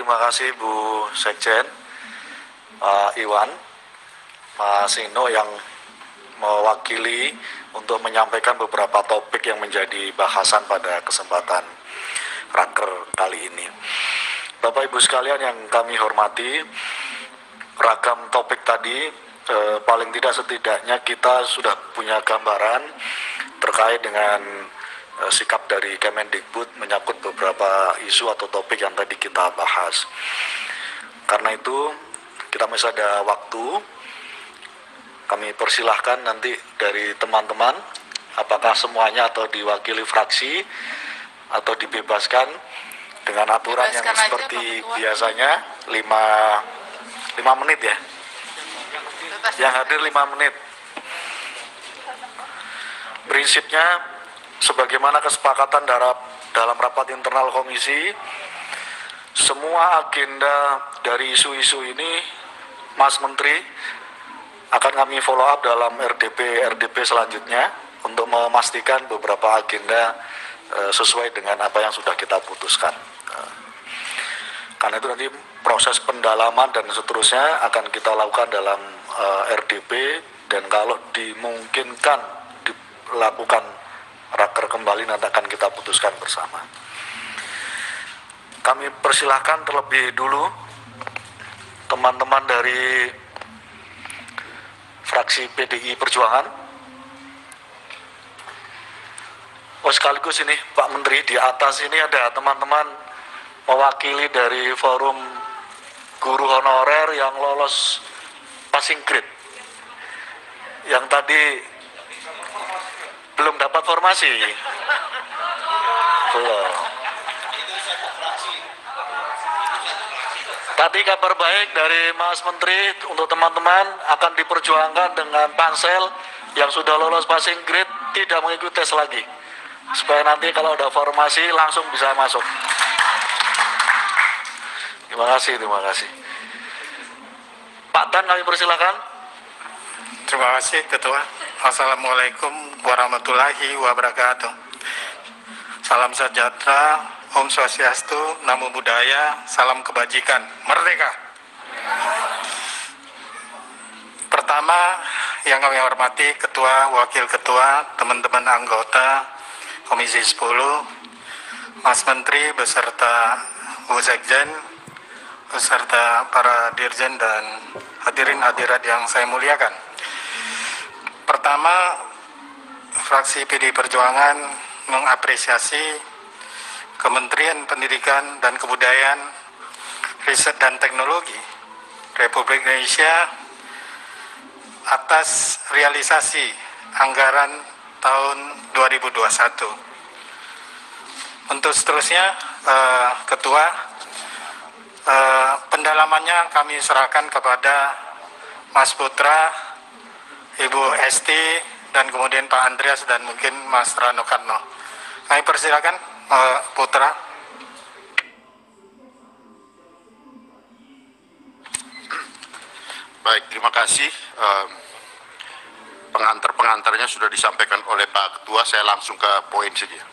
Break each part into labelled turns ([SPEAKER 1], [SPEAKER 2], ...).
[SPEAKER 1] terima kasih Bu Sekjen, Pak Iwan, Mas Ino yang mewakili untuk menyampaikan beberapa topik yang menjadi bahasan pada kesempatan Raker kali ini. Bapak Ibu sekalian yang kami hormati, ragam topik tadi paling tidak setidaknya kita sudah punya gambaran terkait dengan sikap dari Kemendikbud menyangkut beberapa isu atau topik yang tadi kita bahas. Karena itu kita masih ada waktu, kami persilahkan nanti dari teman-teman apakah semuanya atau diwakili fraksi atau dibebaskan dengan aturan yang seperti biasanya 5 menit ya. Yang hadir 5 menit. Prinsipnya sebagaimana kesepakatan dalam rapat internal komisi, semua agenda dari isu-isu ini, Mas Menteri, akan kami follow up dalam RDP selanjutnya untuk memastikan beberapa agenda sesuai dengan apa yang sudah kita putuskan. Karena itu nanti proses pendalaman dan seterusnya akan kita lakukan dalam RDP, dan kalau dimungkinkan dilakukan raker kembali nanti akan kita putuskan bersama. Kami persilahkan terlebih dulu teman-teman dari fraksi PDI Perjuangan. Oh, sekaligus ini Pak Menteri, di atas ini ada teman-teman mewakili dari forum guru honorer yang lolos passing grade, yang tadi belum dapat formasi. Belum. Tadi kabar baik dari Mas Menteri untuk teman-teman akan diperjuangkan dengan pansel yang sudah lolos passing grade tidak mengikuti tes lagi, supaya nanti kalau ada formasi langsung bisa masuk. Terima kasih. Pak Tan, kami persilakan.
[SPEAKER 2] Terima kasih Ketua. Assalamualaikum warahmatullahi wabarakatuh. Salam sejahtera, Om Swastiastu, Namo Buddhaya, salam kebajikan, merdeka. Pertama, yang kami hormati Ketua, Wakil Ketua, teman-teman anggota Komisi 10, Mas Menteri beserta Bu Sekjen, beserta para dirjen dan hadirin hadirat yang saya muliakan. Pertama, fraksi PDI Perjuangan mengapresiasi Kementerian Pendidikan dan Kebudayaan, Riset dan Teknologi Republik Indonesia atas realisasi anggaran tahun 2021. Untuk seterusnya, Ketua, pendalamannya kami serahkan kepada Mas Putra, Ibu Esti, dan kemudian Pak Andreas dan mungkin Mas Rano Karno. Kami persilakan Putra.
[SPEAKER 3] Baik, terima kasih. Pengantar-pengantarnya sudah disampaikan oleh Pak Ketua, saya langsung ke poin saja.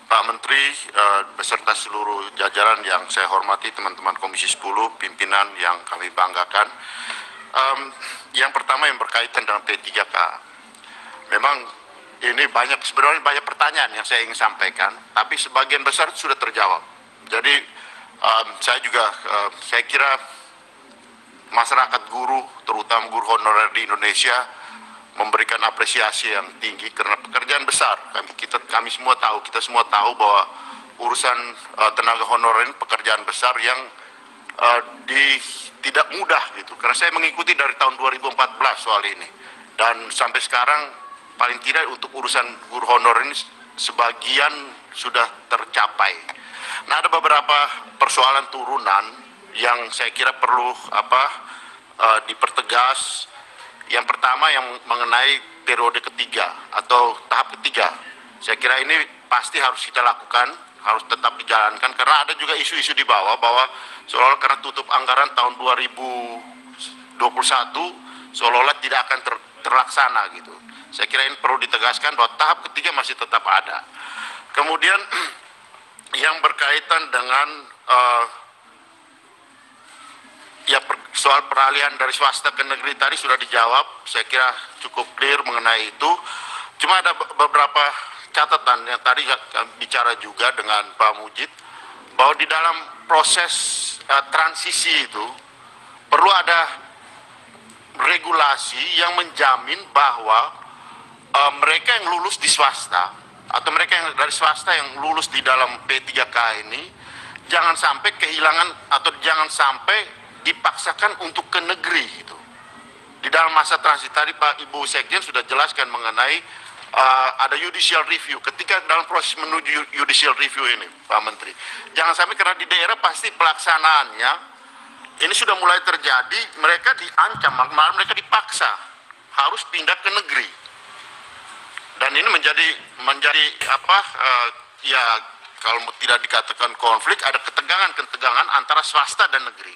[SPEAKER 3] Pak Menteri beserta seluruh jajaran yang saya hormati, teman-teman Komisi 10, pimpinan yang kami banggakan. Yang pertama yang berkaitan dengan P3K. Memang ini sebenarnya banyak pertanyaan yang saya ingin sampaikan, tapi sebagian besar sudah terjawab. Jadi saya kira masyarakat guru, terutama guru honorer di Indonesia, memberikan apresiasi yang tinggi karena pekerjaan besar. Kami semua tahu bahwa urusan tenaga honorer ini pekerjaan besar yang tidak mudah gitu. Karena saya mengikuti dari tahun 2014 soal ini, dan sampai sekarang paling tidak untuk urusan guru honorer ini sebagian sudah tercapai. Nah, ada beberapa persoalan turunan yang saya kira perlu dipertegas. Yang pertama yang mengenai periode ketiga atau tahap ketiga. Saya kira ini pasti harus kita lakukan, harus tetap dijalankan, karena ada juga isu-isu di bawah bahwa seolah-olah karena tutup anggaran tahun 2021 seolah-olah tidak akan terlaksana gitu. Saya kira ini perlu ditegaskan bahwa tahap ketiga masih tetap ada. Kemudian yang berkaitan dengan soal peralihan dari swasta ke negeri tadi sudah dijawab, saya kira cukup clear mengenai itu. Cuma ada beberapa catatan yang tadi bicara juga dengan Pak Mujid, bahwa di dalam proses transisi itu perlu ada regulasi yang menjamin bahwa mereka yang lulus di swasta atau mereka yang dari swasta yang lulus di dalam P3K ini jangan sampai kehilangan atau jangan sampai dipaksakan untuk ke negeri itu. Di dalam masa transisi tadi Pak Ibu Sekjen sudah jelaskan mengenai ada judicial review. Ketika dalam proses menuju judicial review ini Pak Menteri, jangan sampai karena di daerah pasti pelaksanaannya ini sudah mulai terjadi, mereka diancam, malah mereka dipaksa harus pindah ke negeri. Dan ini menjadi apa ya, kalau tidak dikatakan konflik, ada ketegangan antara swasta dan negeri.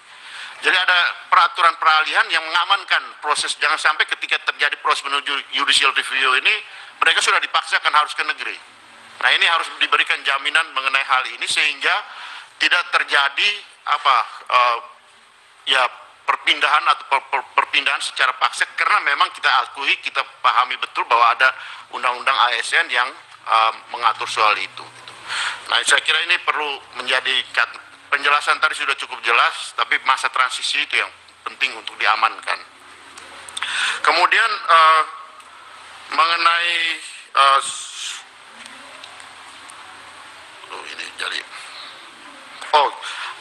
[SPEAKER 3] Jadi ada peraturan peralihan yang mengamankan proses, jangan sampai ketika terjadi proses menuju judicial review ini mereka sudah dipaksakan harus ke negeri. Nah, ini harus diberikan jaminan mengenai hal ini sehingga tidak terjadi apa ya perpindahan atau perpindahan secara paksa, karena memang kita akui, kita pahami betul bahwa ada undang-undang ASN yang mengatur soal itu. Nah, saya kira ini perlu menjadi penjelasan tadi sudah cukup jelas, tapi masa transisi itu yang penting untuk diamankan. Kemudian mengenai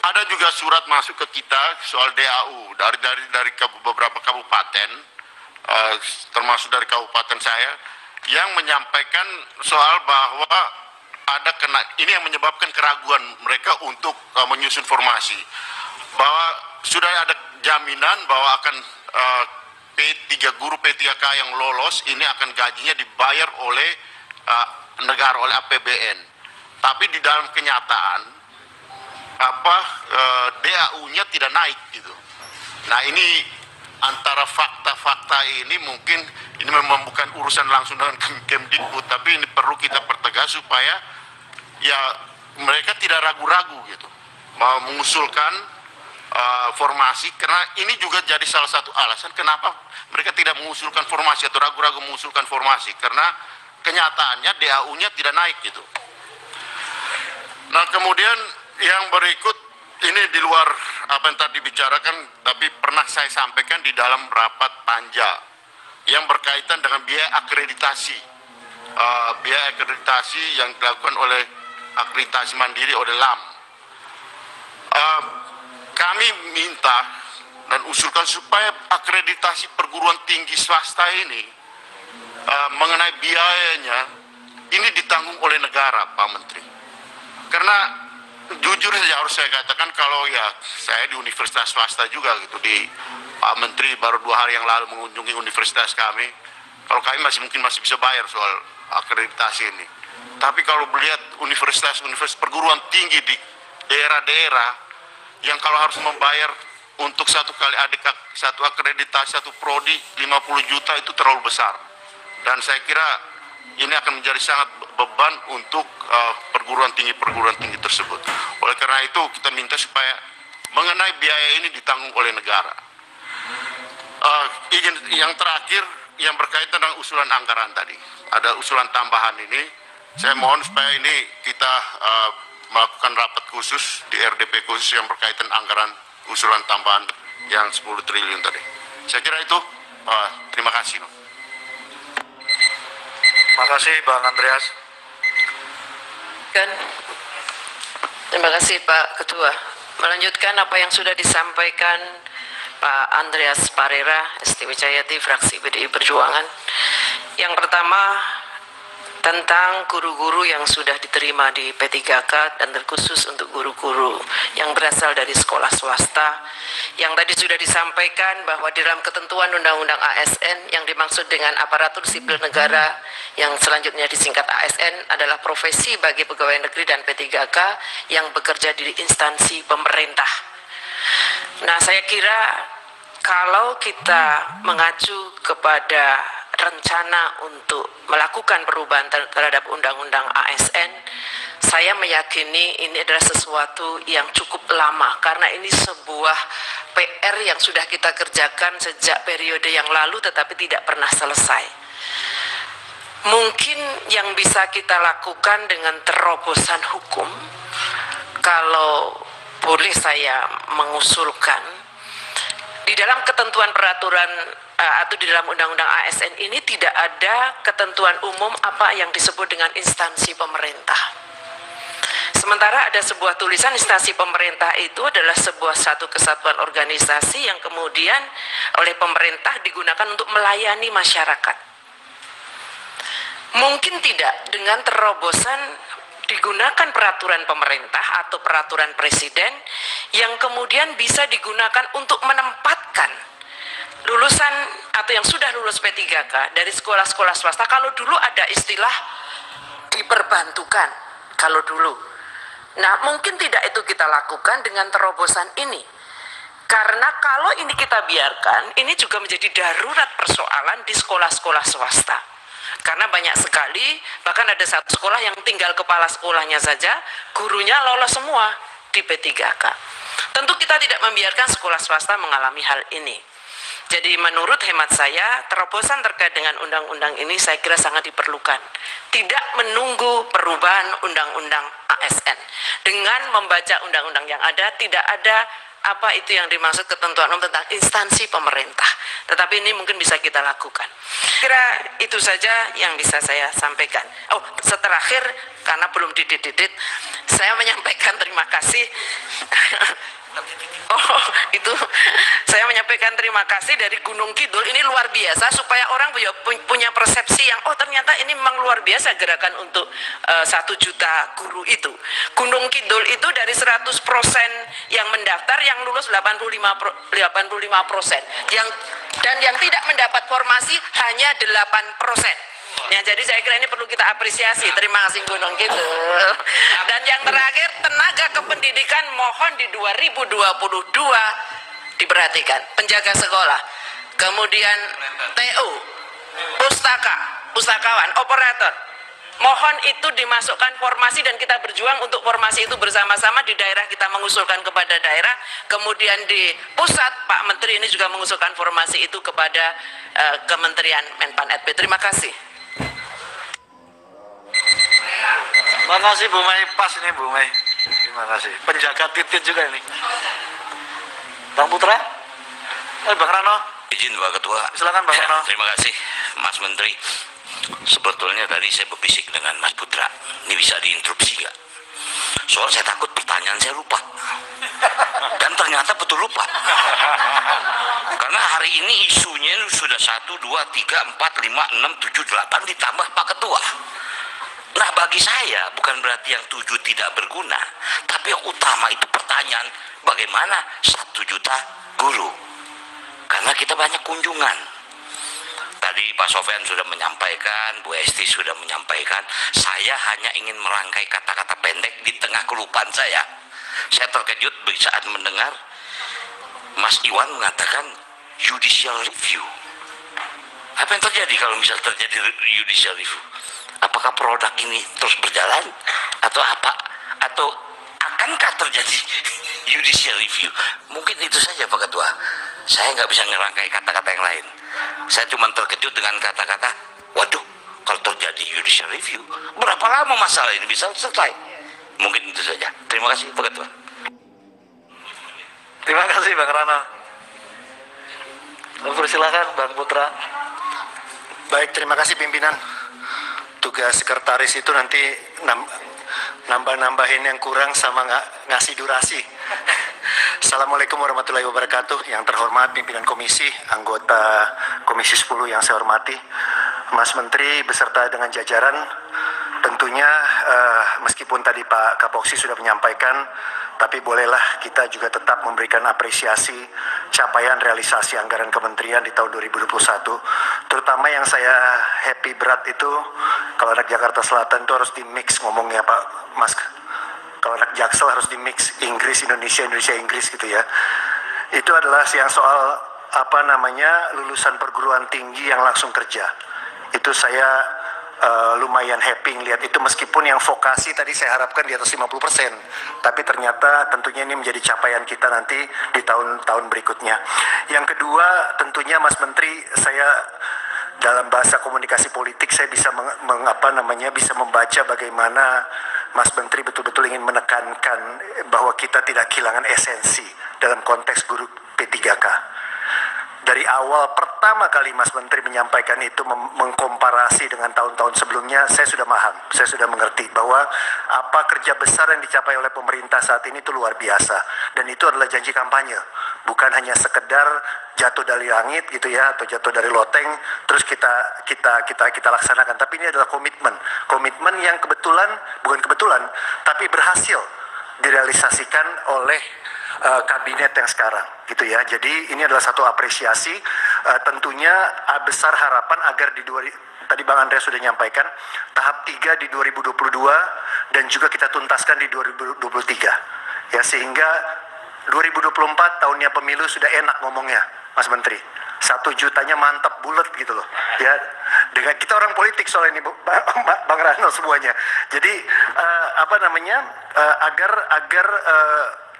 [SPEAKER 3] ada juga surat masuk ke kita soal DAU dari beberapa kabupaten, termasuk dari kabupaten saya, yang menyampaikan soal bahwa ini yang menyebabkan keraguan mereka untuk menyusun formasi, bahwa sudah ada jaminan bahwa akan guru P3K yang lolos ini akan gajinya dibayar oleh negara, oleh APBN, tapi di dalam kenyataan DAU-nya tidak naik gitu. Nah, ini antara fakta-fakta ini mungkin ini memang bukan urusan langsung dengan Kemdikbud, tapi ini perlu kita pertegas supaya ya mereka tidak ragu-ragu gitu mau mengusulkan formasi, karena ini juga jadi salah satu alasan kenapa mereka tidak mengusulkan formasi atau ragu-ragu mengusulkan formasi, karena kenyataannya DAU-nya tidak naik gitu. Nah, kemudian yang berikut ini di luar apa yang tadi dibicarakan, tapi pernah saya sampaikan di dalam rapat panja yang berkaitan dengan biaya akreditasi. Biaya akreditasi yang dilakukan oleh akreditasi mandiri oleh LAM. Kami minta dan usulkan supaya akreditasi perguruan tinggi swasta ini mengenai biayanya ini ditanggung oleh negara, Pak Menteri. Karena jujur saja harus saya katakan, kalau ya saya di universitas swasta juga gitu, di Pak Menteri baru 2 hari yang lalu mengunjungi universitas kami. Kalau kami masih bisa bayar soal akreditasi ini. Tapi kalau melihat universitas perguruan tinggi di daerah-daerah yang kalau harus membayar untuk satu akreditasi, satu prodi 50 juta itu terlalu besar. Dan saya kira ini akan menjadi sangat beban untuk perguruan tinggi tersebut. Oleh karena itu kita minta supaya mengenai biaya ini ditanggung oleh negara. Yang terakhir yang berkaitan dengan usulan anggaran tadi, ada usulan tambahan ini, saya mohon supaya ini kita melakukan rapat khusus di RDP khusus yang berkaitan anggaran usulan tambahan yang 10 triliun tadi. Saya kira itu, terima kasih.
[SPEAKER 1] Terima kasih Bang Andreas.
[SPEAKER 4] Terima kasih Pak Ketua. Melanjutkan apa yang sudah disampaikan Pak Andreas Parera, ST Wijayati, fraksi PDI Perjuangan. Yang pertama, tentang guru-guru yang sudah diterima di P3K dan terkhusus untuk guru-guru yang berasal dari sekolah swasta, yang tadi sudah disampaikan bahwa di dalam ketentuan Undang-Undang ASN yang dimaksud dengan aparatur sipil negara yang selanjutnya disingkat ASN adalah profesi bagi pegawai negeri dan P3K yang bekerja di instansi pemerintah. Nah, saya kira kalau kita mengacu kepada rencana untuk melakukan perubahan terhadap Undang-Undang ASN, saya meyakini ini adalah sesuatu yang cukup lama karena ini sebuah PR yang sudah kita kerjakan sejak periode yang lalu tetapi tidak pernah selesai. Mungkin yang bisa kita lakukan dengan terobosan hukum, kalau boleh saya mengusulkan, di dalam ketentuan peraturan atau di dalam undang-undang ASN ini tidak ada ketentuan umum apa yang disebut dengan instansi pemerintah. Sementara ada sebuah tulisan instansi pemerintah itu adalah satu kesatuan organisasi yang kemudian oleh pemerintah digunakan untuk melayani masyarakat. Mungkin tidak dengan terobosan digunakan peraturan pemerintah atau peraturan presiden yang kemudian bisa digunakan untuk menempatkan lulusan atau yang sudah lulus P3K dari sekolah-sekolah swasta. Kalau dulu ada istilah diperbantukan, kalau dulu. Nah, mungkin tidak itu kita lakukan dengan terobosan ini. Karena kalau ini kita biarkan, ini juga menjadi darurat persoalan di sekolah-sekolah swasta. Karena banyak sekali, bahkan ada satu sekolah yang tinggal kepala sekolahnya saja, gurunya lolos semua di P3K. Tentu kita tidak membiarkan sekolah swasta mengalami hal ini. Jadi menurut hemat saya, terobosan terkait dengan undang-undang ini saya kira sangat diperlukan. Tidak menunggu perubahan undang-undang ASN. Dengan membaca undang-undang yang ada, tidak ada apa itu yang dimaksud ketentuan umum tentang instansi pemerintah. Tetapi ini mungkin bisa kita lakukan. Kira itu saja yang bisa saya sampaikan. Oh, terakhir, karena belum didit-didit, saya menyampaikan terima kasih. Oh, itu saya menyampaikan terima kasih dari Gunung Kidul. Ini luar biasa supaya orang punya persepsi yang oh ternyata ini memang luar biasa gerakan untuk 1 juta guru itu. Gunung Kidul itu dari 100% yang mendaftar yang lulus 85%. Dan yang tidak mendapat formasi hanya 8%. Ya, jadi saya kira ini perlu kita apresiasi. Terima kasih Gunung Kidul. Dan yang terakhir, tenaga kependidikan mohon di 2022 diperhatikan. Penjaga sekolah, kemudian TU, pustakawan, operator. Mohon itu dimasukkan formasi dan kita berjuang untuk formasi itu bersama-sama di daerah, kita mengusulkan kepada daerah. Kemudian di pusat, Pak Menteri ini juga mengusulkan formasi itu kepada Kementerian Menpan RB. Terima kasih.
[SPEAKER 1] Terima kasih Bu Mei, pas ini Bu Mei. Terima kasih. Penjaga titit juga ini. Bang Putra? Bang Rano?
[SPEAKER 5] Izin Pak Ketua.
[SPEAKER 1] Silakan Bang Rano.
[SPEAKER 5] Terima kasih Mas Menteri. Sebetulnya tadi saya berbisik dengan Mas Putra. Ini bisa diinterupsi nggak? Soal saya takut pertanyaan saya lupa. Dan ternyata betul lupa. Karena hari ini isunya sudah 1, 2, 3, 4, 5, 6, 7, 8 ditambah Pak Ketua. Nah bagi saya bukan berarti yang 7 tidak berguna, tapi yang utama itu pertanyaan bagaimana 1 juta guru, karena kita banyak kunjungan. Tadi Pak Sofyan sudah menyampaikan, Bu Esti sudah menyampaikan, saya hanya ingin merangkai kata-kata pendek di tengah kelupaan saya. Saya terkejut saat mendengar Mas Iwan mengatakan judicial review. Apa yang terjadi kalau misal terjadi judicial review? Apakah produk ini terus berjalan atau apa, atau akankah terjadi judicial review? Mungkin itu saja Pak Ketua. Saya nggak bisa ngerangkai kata-kata yang lain. Saya cuma terkejut dengan kata-kata, waduh, kalau terjadi judicial review, berapa lama masalah ini bisa selesai? Mungkin itu saja. Terima kasih Pak Ketua.
[SPEAKER 1] Terima kasih Bang Rano. Persilakan Bang Putra.
[SPEAKER 6] Baik, terima kasih pimpinan. Tugas sekretaris itu nanti nambah-nambahin yang kurang sama ngasih durasi. Assalamualaikum warahmatullahi wabarakatuh. Yang terhormat pimpinan komisi, anggota Komisi 10 yang saya hormati, Mas Menteri beserta dengan jajaran. Tentunya meskipun tadi Pak Kapoksi sudah menyampaikan, tapi bolehlah kita juga tetap memberikan apresiasi capaian realisasi anggaran kementerian di tahun 2021. Terutama yang saya happy berat itu, kalau anak Jakarta Selatan itu harus di mix ngomongnya Pak Mas. Kalau anak Jaksel harus di mix Inggris, Indonesia, Indonesia, Inggris gitu ya. Itu adalah yang soal lulusan perguruan tinggi yang langsung kerja. Itu saya lumayan happy ngelihat itu, meskipun yang vokasi tadi saya harapkan di atas 50%, tapi ternyata tentunya ini menjadi capaian kita nanti di tahun-tahun berikutnya. Yang kedua, tentunya Mas Menteri, saya dalam bahasa komunikasi politik saya bisa bisa membaca bagaimana Mas Menteri betul-betul ingin menekankan bahwa kita tidak kehilangan esensi dalam konteks guru P3K. Dari awal pertama kali Mas Menteri menyampaikan itu, mengkomparasi dengan tahun-tahun sebelumnya, saya sudah paham, saya sudah mengerti bahwa apa kerja besar yang dicapai oleh pemerintah saat ini itu luar biasa, dan itu adalah janji kampanye, bukan hanya sekedar jatuh dari langit gitu ya, atau jatuh dari loteng terus kita laksanakan, tapi ini adalah komitmen yang bukan kebetulan tapi berhasil direalisasikan oleh kabinet yang sekarang gitu ya. Jadi ini adalah satu apresiasi, tentunya besar harapan agar tadi Bang Andreas sudah nyampaikan tahap 3 di 2022 dan juga kita tuntaskan di 2023 ya, sehingga 2024 tahunnya pemilu sudah enak ngomongnya Mas Menteri, 1 jutanya mantap bulat gitu loh ya. Dengan kita orang politik soal ini Bang Rano semuanya, jadi agar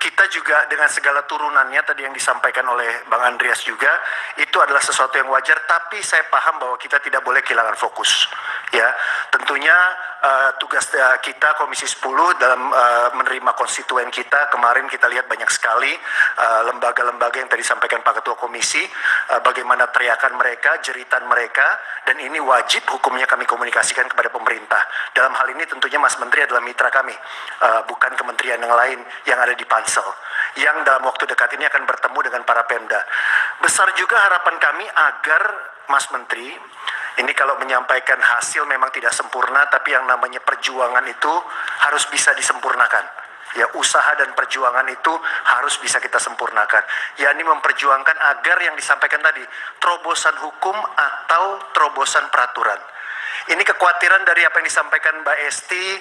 [SPEAKER 6] kita juga dengan segala turunannya tadi yang disampaikan oleh Bang Andreas juga, itu adalah sesuatu yang wajar, tapi saya paham bahwa kita tidak boleh kehilangan fokus ya. Tentunya tugas kita Komisi 10 dalam menerima konstituen kita, kemarin kita lihat banyak sekali lembaga-lembaga yang tadi disampaikan Pak Ketua Komisi, bagaimana teriakan mereka, jeritan mereka, dan ini wajib hukumnya kami komunikasikan kepada pemerintah. Dalam hal ini tentunya Mas Menteri adalah mitra kami, bukan kementerian yang lain yang ada di Pansel, yang dalam waktu dekat ini akan bertemu dengan para Pemda. Besar juga harapan kami agar Mas Menteri, ini kalau menyampaikan hasil memang tidak sempurna, tapi yang namanya perjuangan itu harus bisa disempurnakan. Ya, usaha dan perjuangan itu harus bisa kita sempurnakan. Yakni memperjuangkan agar yang disampaikan tadi, terobosan hukum atau terobosan peraturan. Ini kekhawatiran dari apa yang disampaikan Mbak Esti,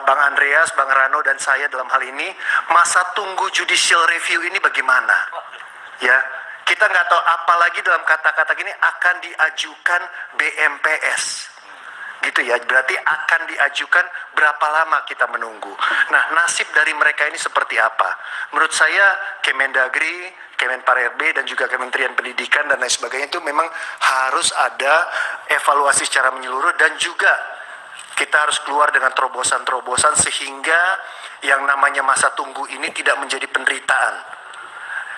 [SPEAKER 6] Bang Andreas, Bang Rano, dan saya dalam hal ini, masa tunggu judicial review ini bagaimana? Ya, kita nggak tahu, apalagi dalam kata-kata gini akan diajukan BMPS. Gitu ya, berarti akan diajukan berapa lama kita menunggu. Nah, nasib dari mereka ini seperti apa? Menurut saya Kemendagri, Kemenpar-RB, dan juga Kementerian Pendidikan dan lain sebagainya itu memang harus ada evaluasi secara menyeluruh, dan juga kita harus keluar dengan terobosan-terobosan sehingga yang namanya masa tunggu ini tidak menjadi penderitaan.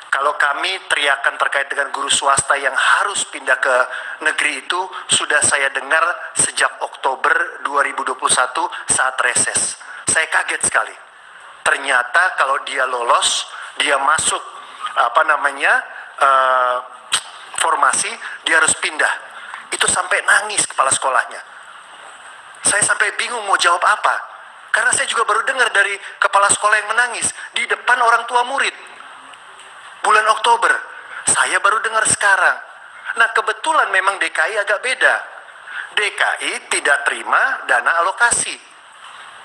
[SPEAKER 6] Kalau kami teriakan terkait dengan guru swasta yang harus pindah ke negeri itu sudah saya dengar sejak Oktober 2021 saat reses. Saya kaget sekali. Ternyata kalau dia lolos, dia masuk formasi, dia harus pindah. Itu sampai nangis kepala sekolahnya. Saya sampai bingung mau jawab apa. Karena saya juga baru dengar dari kepala sekolah yang menangis di depan orang tua murid. Bulan Oktober, saya baru dengar sekarang. Nah, kebetulan memang DKI agak beda. DKI tidak terima dana alokasi.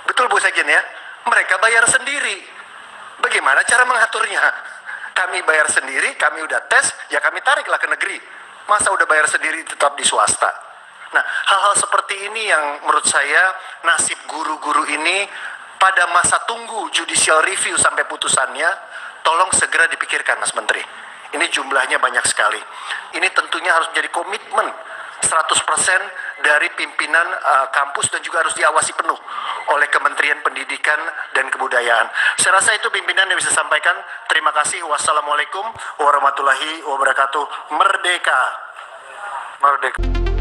[SPEAKER 6] Betul Bu Sekjen ya? Mereka bayar sendiri. Bagaimana cara mengaturnya? Kami bayar sendiri, kami udah tes, ya kami tariklah ke negeri. Masa udah bayar sendiri tetap di swasta? Nah, hal-hal seperti ini yang menurut saya nasib guru-guru ini pada masa tunggu judicial review sampai putusannya, tolong segera dipikirkan Mas Menteri. Ini jumlahnya banyak sekali. Ini tentunya harus menjadi komitmen 100% dari pimpinan kampus, dan juga harus diawasi penuh oleh Kementerian Pendidikan dan Kebudayaan. Saya rasa itu pimpinan yang bisa sampaikan. Terima kasih. Wassalamualaikum warahmatullahi wabarakatuh. Merdeka. Merdeka.